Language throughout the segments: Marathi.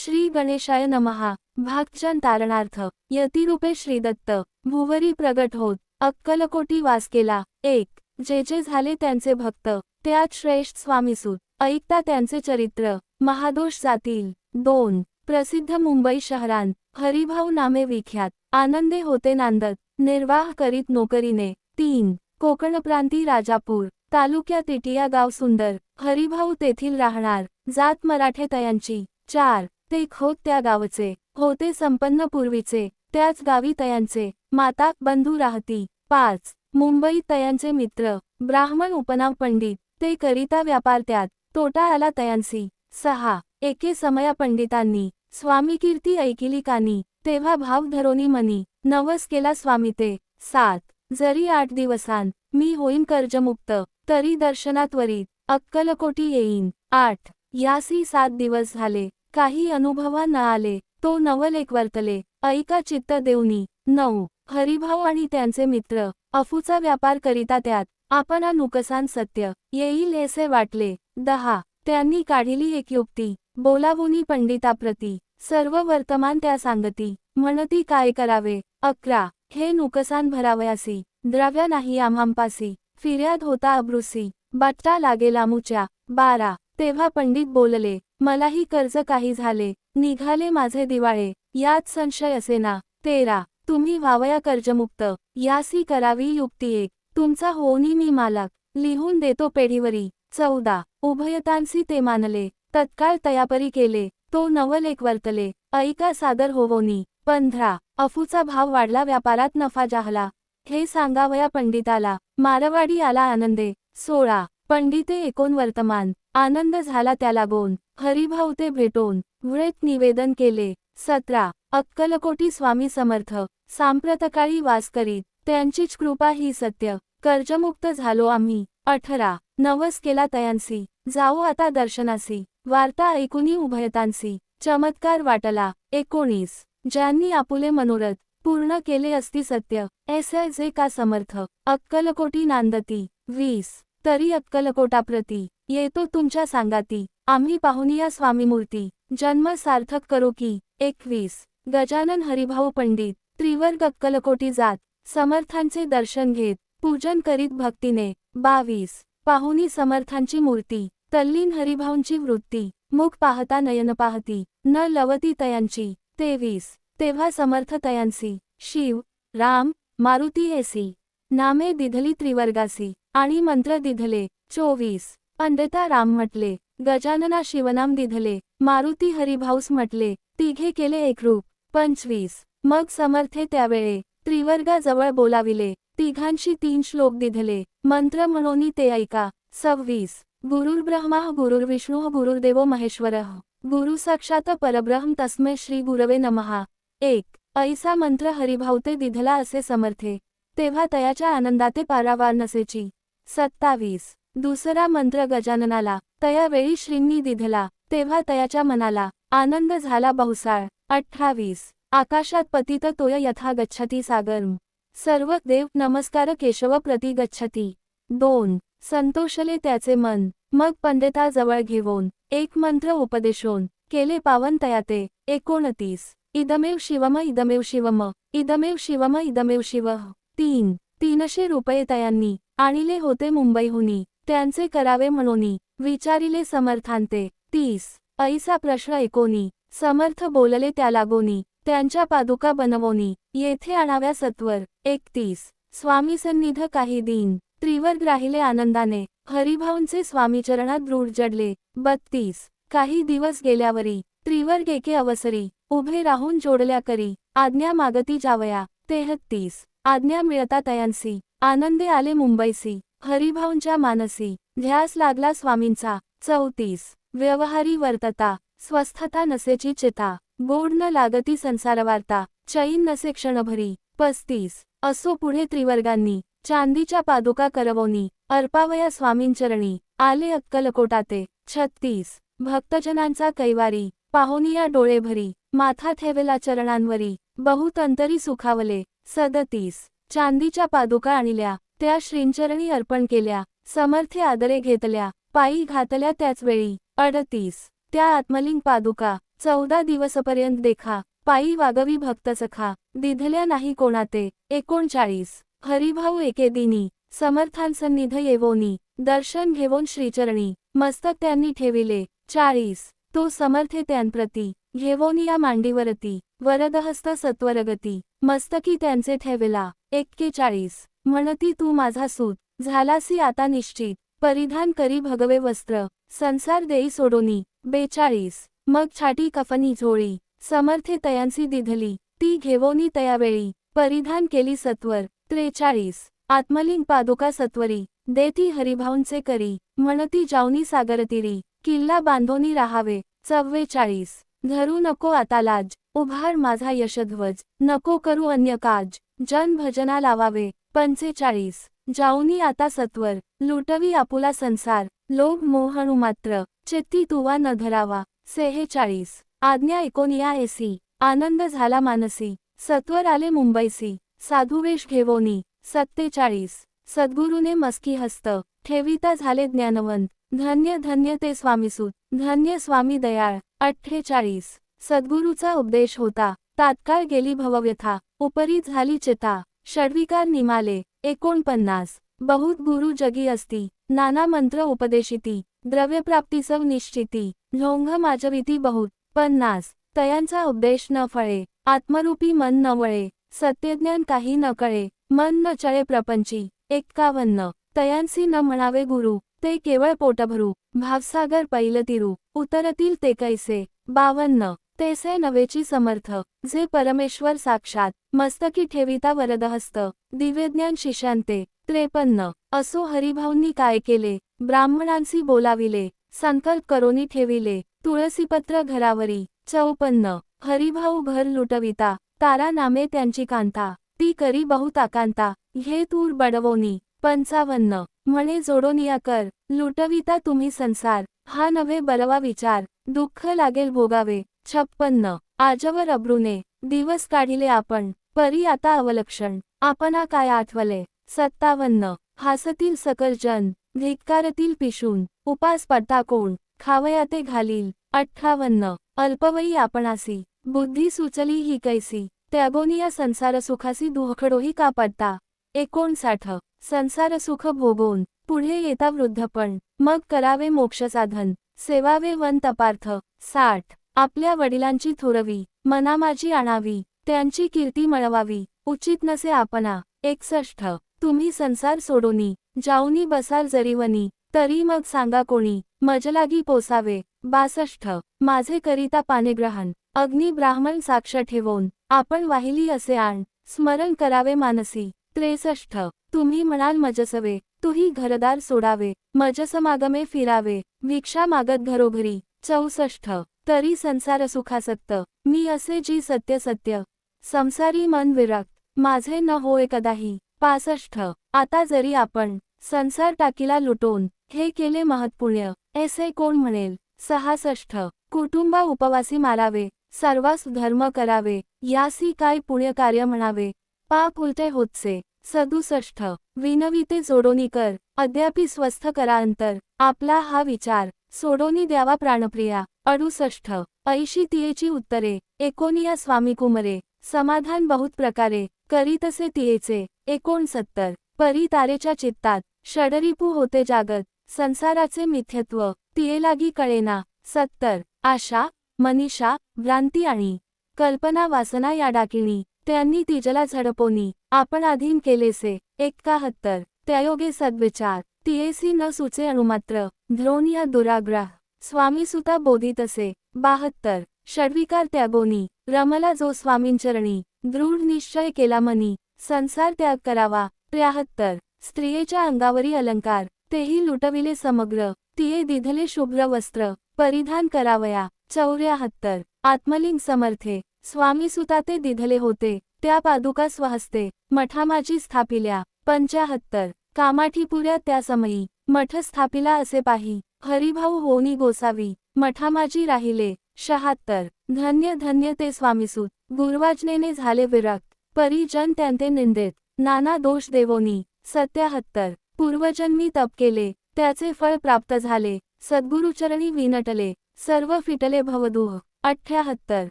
श्री गणेशाय नमः। भागचन तारणार्थ यतिरूपे श्रीदत्त भुवरी प्रगट होत अक्कलकोटी वास केला। 1. जे जे झाले त्यांचे भक्त त्यात श्रेष्ठ स्वामीसूत ऐकता त्यांचे चरित्र महादोष जातील। 2. प्रसिद्ध मुंबई शहरांत हरिभाऊ नामे विख्यात आनंदे होते नांदत निर्वाह करीत नोकरीने। 3. कोकणप्रांती राजापूर तालुक्यात इटिया गाव सुंदर हरिभाऊ तेथील राहणार जात मराठे तयांची। 4. ते खोत त्या गावचे होते संपन्न पूर्वीचे त्याच गावी तयांचे माता बंधू राहती। 5. मुंबईत तयांचे मित्र ब्राह्मण उपनाव पंडित ते करिता व्यापार त्यात तोटा आला तयांसी। 6. एके समया पंडितांनी स्वामी कीर्ती ऐकिली कानी तेव्हा भाव धरोनी मनी नवस केला स्वामी ते। 7. जरी 8 दिवसांत मी होईन कर्जमुक्त तरी दर्शनात त्वरित अक्कलकोटी येईन। 8. यासी 7 दिवस झाले काही अनुभवा न आले तो नवल एक वर्तले ऐका चित्त देऊनी। 9. हरिभाऊ आणि त्यांचे मित्र अफूचा व्यापार करिता त्यात आपणा नुकसान सत्य येईल ऐसे वाटले। 10. त्यांनी काढिली एक युक्ती बोलावूनी पंडिताप्रती सर्व वर्तमान त्या सांगती म्हणती काय करावे। 11. हे नुकसान भरावयासी द्रव्य नाही आम्हांपासी फिर्याद होता अब्रुसी बट्टा लागे लामुच्या। 12. तेव्हा पंडित बोलले मलाही कर्ज काही झाले निघाले माझे दिवाळे यात संशय असेना। 13. तुम्ही व्हावया कर्जमुक्त यासी करावी युक्ती एक तुमचा होऊनी मी मालक लिहून देतो पेढीवरी। 14. उभयतांसी ते मानले तत्काळ तयापरी केले तो नवल एक वर्तले ऐका सादर होवोनी। 15. अफूचा भाव वाढला व्यापारात नफा जाहला हे सांगावया पंडिताला मारवाडी आला आनंदे। 16. पंडिते ऐकून वर्तमान आनंद झाला त्याला गोन हरिभाऊ ते भेटोन व्रत निवेदन केले। 17. अक्कलकोटी स्वामी समर्थ सांप्रतकाळी वास करीत त्यांचीच कृपा ही सत्य कर्जमुक्त झालो आम्ही। 18. नवस केला तयांसी जाऊ आता दर्शनासी वार्ता ऐकुनी उभयतांसी चमत्कार वाटला। 19. ज्यांनी आपुले मनोरथ पूर्ण केले असती सत्य ऐसे जे का समर्थ अक्कलकोटी नांदती। 20. तरी अक्कलकोटाप्रती येतो तुमच्या सांगाती आम्ही पाहुनिया स्वामीमूर्ती जन्म सार्थक करो की। 21. गजानन हरिभाऊ पंडित त्रिवर्ग अक्कलकोटी जात समर्थांचे दर्शन घेत पूजन करीत भक्तीने। 22. पाहुनी समर्थांची मूर्ती तल्लीन हरिभाऊंची वृत्ती मुख पाहता नयन पाहती न लवती तयांची। 23. तेव्हा समर्थ तयांसी शिव राम मारुती ऐसी नामे दिधली त्रिवर्गासी आणि मंत्र दिधले। 24. पंडिता राम म्हटले गजानना शिवनाम दिधले मारुती हरिभाऊस म्हटले तिघे केले एकरूप। 25. मग समर्थे त्यावेळे त्रिवर्गाजवळ बोलाविले तिघांशी 3 श्लोक दिधले मंत्र म्हणोनी ते ऐका। 26. गुरुर्ब्रह्मा गुरुर्विष्णू गुरुर्देवो महेश्वरः गुरु साक्षात परब्रह्म तस्मै श्री गुरवे नमः। 1. ऐसा मंत्र हरिभाऊ ते दिधला असे समर्थे तेव्हा तयाच्या आनंदाते पारावार नसेची। 27. दुसरा मंत्र गजाननाला तया वेळी श्रींनी दिधला तेव्हा तयाच्या मनाला आनंद झाला बहुसाळ। 28. आकाशात पतित तोय यथा गच्छती सागरम सर्व देव नमस्कार केशव प्रति गच्छती। 2. संतोषले त्याचे मन मग पंडिताजवळ घेऊन एक मंत्र उपदेशोन केले पावन तयाते। 29. इदमेव शिवम इदमेव शिवम इदमेव शिवम इदमेव शिवः। 3. 300 रुपये तयांनी आणिले होते मुंबईहुनी त्यांचे करावे म्हणोनी विचारिले समर्थांते। 30. ऐसा प्रश्न ऐकोनी समर्थ बोलले त्या लागोनी त्यांच्या पादुका बनवोनी येथे आणाव्या सत्वर। 31. स्वामी सन्निध काही दिन त्रिवर्ग राहिले आनंदाने हरिभाऊंचे स्वामीचरणात दृढ जडले। 32. काही दिवस गेल्यावरी त्रिवर्ग एके अवसरी उभे राहून जोडल्या करी आज्ञा मागती जावया। 33. आज्ञा मिळता तयांसी आनंदे आले मुंबईसी हरिभाऊंच्या मानसी ध्यास लागला स्वामींचा। 34. व्यवहारी वर्तता स्वस्थता नसेची चिता गोड न लागती संसारवार्ता चैन नसे क्षणभरी। 35. असो पुढे त्रिवर्गांनी चांदीच्या पादुका करवोनी अर्पावया स्वामींचरणी आले अक्कलकोटाते। 36. भक्तजनांचा कैवारी पाहुनिया डोळे भरी माथा ठेवला चरणांवरी बहुत अंतरी सुखावले। 37. चांदीच्या पादुका आणल्या त्या श्रींचरणी अर्पण केल्या समर्थे आदरे घेतल्या पायी घातल्या त्याच वेळी। 38. त्या आत्मलिंग पादुका 14 दिवसपर्यंत देखा पायी वागवी भक्त सखा दिधल्या नाही कोणाते 39 हरिभाऊ एके दिनी समर्थांसन्निध येवोनी दर्शन घेवोन श्रीचरणी मस्तक त्यांनी ठेविले 40 तो समर्थे त्यांप्रती घेवोनिया मांडीवरती वरदहस्त सत्वरगती मस्तकी त्यांचे ठेविला 41 म्हणती तू माझा सूत झालासी आता निश्चित परिधान करी भगवे वस्त्र संसार देई सोडोनी 42 मग छाटी कफनी झोळी समर्थे तयांसी दिधली ती घेवोनी तयावेळी परिधान केली सत्वर 43 आत्मलिंग पादुका सत्वरी देती हरिभाऊंचे करी म्हणती जाऊनी सागरतीरी किल्ला बांधोनी राहावे 44 धरू नको आता लाज उभार माझा यशध्वज नको करू अन्य काज जन भजना लावावे 45 जाऊनी आता सत्वर लुटवी आपुला संसार लोभ मोहणू मात्र चित्ती तुवा न धरावा 46 आज्ञा एकोनिया एसी आनंद झाला मानसी सत्वर आले मुंबईसी साधुवेश घेवोनी 47 सद्गुरूने मस्की हस्त ठेविता झाले ज्ञानवंत धन्य धन्य ते स्वामीसूत धन्य स्वामी दयाळ 48 सद्गुरूचा उपदेश होता तात्काळ गेली भवव्यथा उपरी झाली चिता षड्विकार निमाले 49 बहुत गुरु जगी असती नाना मंत्र उपदेशिती द्रव्यप्राप्तीसव निश्चिती ढोंग माजविती बहुत 50 तयांचा उपदेश न फळे आत्मरूपी मन न वळे सत्यज्ञान काही न कळे मन न चळे प्रपंची 51 तयांसी न म्हणावे गुरु ते केवळ पोटभरू भावसागर पैलतिरू उतरतील ते कैसे 52 तेसे नवेची समर्थ जे परमेश्वर साक्षात मस्तकी ठेविता वरदहस्त दिव्यज्ञान शिष्यांते 53 असो हरिभाऊंनी काय केले ब्राह्मणांसी बोलाविले संकल्प करोनी ठेविले तुळसीपत्र घरावरी 54 हरिभाऊ घर लुटविता तारा नामे त्यांची कांता ती करी बहुत आकांता घे तूर बडवोनी 55 म्हणे जोडोनिया कर लुटविता तुम्ही संसार हा नव्हे बरवा विचार दुःख लागेल भोगावे 56 आजवर अब्रूने दिवस काढिले आपण परी आता अवलक्षण आपणा काय आठवले 57 हासतील सकल जन धिक्कारतील पिशून उपास पडता कोण खावया ते घालील 58 अल्पवयी आपणासी बुद्धी सुचली ही कैसी त्यागोनिया संसार सुखासी दुःखडोही का पडता 59 संसार सुख भोगून पुढे येता वृद्धपण मग करावे मोक्ष साधन सेवावे वन तपार्थ 60 आपल्या वडिलांची थोरवी मना माझी आणावी त्यांची कीर्ती मिळवावी उचित नसे आपणा 61 तुम्ही संसार सोडोनी जाऊनी बसाल जरीवनी तरी मग सांगा कोणी मजलागी पोसावे 62 माझे करिता पानेग्रहण अग्नी ब्राह्मण साक्ष ठेवून आपण वाहिली असे आण स्मरण करावे मानसी 63 तुम्ही म्हणाल मजसवे तुही घरदार सोडावे मजसमागमे फिरावे भिक्षा मागत घरोघरी 64 तरी संसार सुखासक्त मी असे जी सत्य सत्य संसारी मन विरक्त माझे न होय कदाही 65 आता जरी आपण संसार टाकीला लुटून हे केले महत्पुण्य ऐसे कोण म्हणेल 66 कुटुंबा उपवासी मारावे सर्वास धर्म करावे यासी काय पुण्य कार्य म्हणावे पाप उलटे होतसे 67 विनविते जोडोनी कर अद्यापि स्वस्थ करा अंतर आपला हा विचार सोडोनी द्यावा प्राणप्रिया 68 ऐशी तियेची उत्तरे एकोनिया स्वामी कुमरे समाधान बहुत प्रकारे करीतसे तियेचे 69 परी तारेच्या चित्तात षडरिपू होते जागत संसाराचे मिथ्यत्व तिये लागी कळेना 70 आशा मनीषा भ्रांती आणि कल्पना वासना या डाकिणी त्यांनी तिजला झडपोनी आपण अधीन केलेसे 71 त्यायोगे सद्विचार तियेसी न सुचे अणुमात्र ध्रोनिया दुराग्रह स्वामीसुता बोधितसे 72 षड्विकार त्यागोनी रमला जो स्वामींचरणी दृढ निश्चय केला मनी संसार त्याग करावा 73 स्त्रियेच्या अंगावरी अलंकार तेही लुटविले समग्र तिये दिधले शुभ्र वस्त्र परिधान करावया 74 आत्मलिंग समर्थे स्वामीसुता ते दिधले होते त्या पादुका स्वहस्ते मठामाजी स्थापिल्या 75 कामाठीपुऱ्या त्या समयी मठ स्थापिला असे पाही हरिभाऊ होनी गोसावी मठामाजी राहिले 76 धन्य धन्य ते स्वामीसूत गुरुवाजनेने झाले विरक्त परिजन त्यांते निंदेत नाना दोष देवोनी 77 पूर्वजन्मी तप केले त्याचे फळ प्राप्त झाले सद्गुरुचरणी विनटले सर्व फिटले भवदुह 78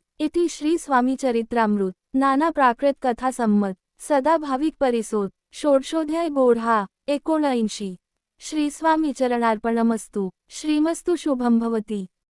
इति श्री स्वामी चरित्रामृत नाना प्राकृत कथा संमत सदा भाविक परिसोद षोडशोध्याय बोढा 79 श्री स्वामी चरणार्पणमस्तु श्रीमस्तु शुभं भवती।